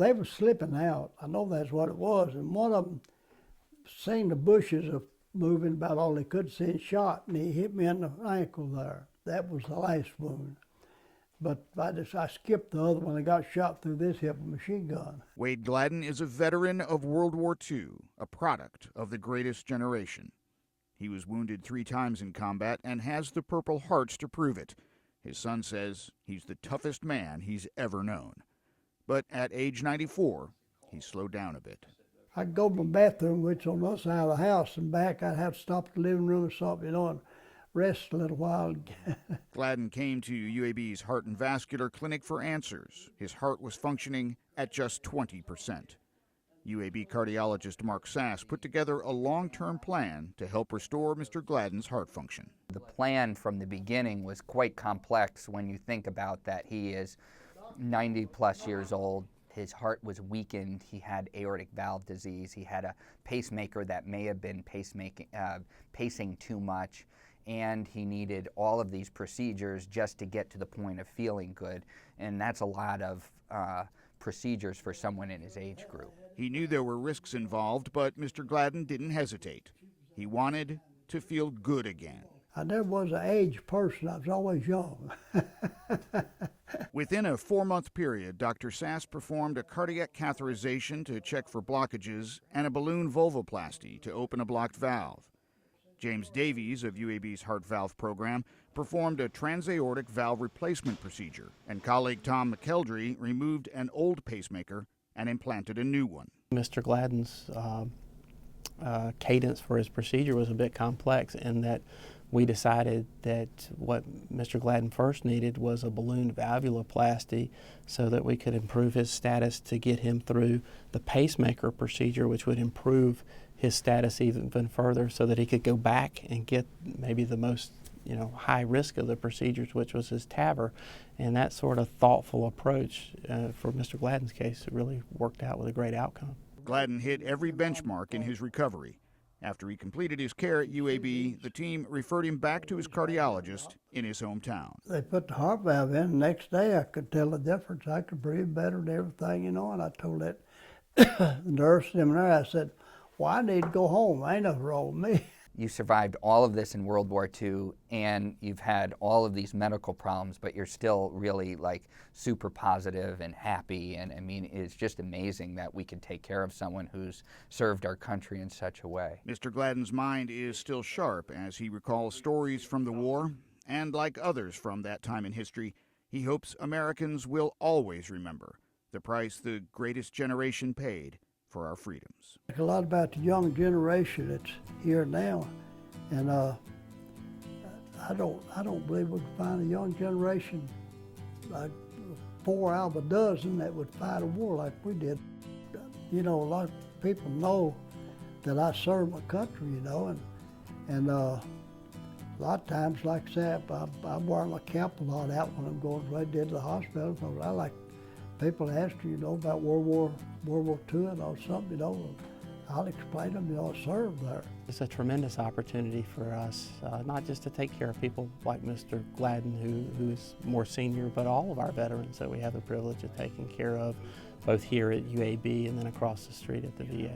they were slipping out. I know that's what it was. And one of them seen the bushes of moving about all they could see and shot, and he hit me in the ankle there. That was the last wound. But I skipped the other one. I got shot through this hip with a machine gun. Wade Gladden is a veteran of World War II, a product of the greatest generation. He was wounded 3 times in combat and has the Purple Hearts to prove it. His son says he's the toughest man he's ever known. But at age 94, he's slowed down a bit. I'd go to my bathroom, which on the other side of the house, and back I'd have to stop at the living room or something, and rest a little while. Gladden came to UAB's Heart and Vascular Clinic for answers. His heart was functioning at just 20%. UAB cardiologist Mark Sasse put together a long-term plan to help restore Mr. Gladden's heart function. The plan from the beginning was quite complex when you think about that he is 90+ years old. His heart was weakened. He had aortic valve disease. He had a pacemaker that may have been pacing too much. And he needed all of these procedures just to get to the point of feeling good. And that's a lot of procedures for someone in his age group. He knew there were risks involved, but Mr. Gladden didn't hesitate. He wanted to feel good again. I never was an age person. I was always young. Within a 4-month period, Dr. Sasse performed a cardiac catheterization to check for blockages and a balloon valvuloplasty to open a blocked valve. James Davies of UAB's heart valve program performed a transaortic valve replacement procedure, and colleague Tom McKeldry removed an old pacemaker and implanted a new one. Mr. Gladden's cadence for his procedure was a bit complex in that we decided that what Mr. Gladden first needed was a balloon valvuloplasty so that we could improve his status to get him through the pacemaker procedure, which would improve his status even further so that he could go back and get maybe the most high risk of the procedures, which was his TAVR. And that sort of thoughtful approach for Mr. Gladden's case really worked out with a great outcome. Gladden hit every benchmark in his recovery. After he completed his care at UAB, the team referred him back to his cardiologist in his hometown. They put the heart valve in. The next day I could tell the difference. I could breathe better and everything, and I told that the nurse in there, I said, well, I need to go home. Ain't nothing wrong with me. You survived all of this in World War II, and you've had all of these medical problems, but you're still really super positive and happy. And I mean, it's just amazing that we can take care of someone who's served our country in such a way. Mr. Gladden's mind is still sharp as he recalls stories from the war, and like others from that time in history, he hopes Americans will always remember the price the greatest generation paid for our freedoms. A lot about the young generation that's here now, and I don't believe we can find a young generation like 4 out of a dozen that would fight a war like we did. A lot of people know that I serve my country, and a lot of times, like I said, I wear my cap a lot out when I'm going right to the hospital, because I like people ask you, about World War II and something, I'll explain them, I served there. It's a tremendous opportunity for us, not just to take care of people like Mr. Gladden, who's more senior, but all of our veterans that we have the privilege of taking care of, both here at UAB and then across the street at the VA.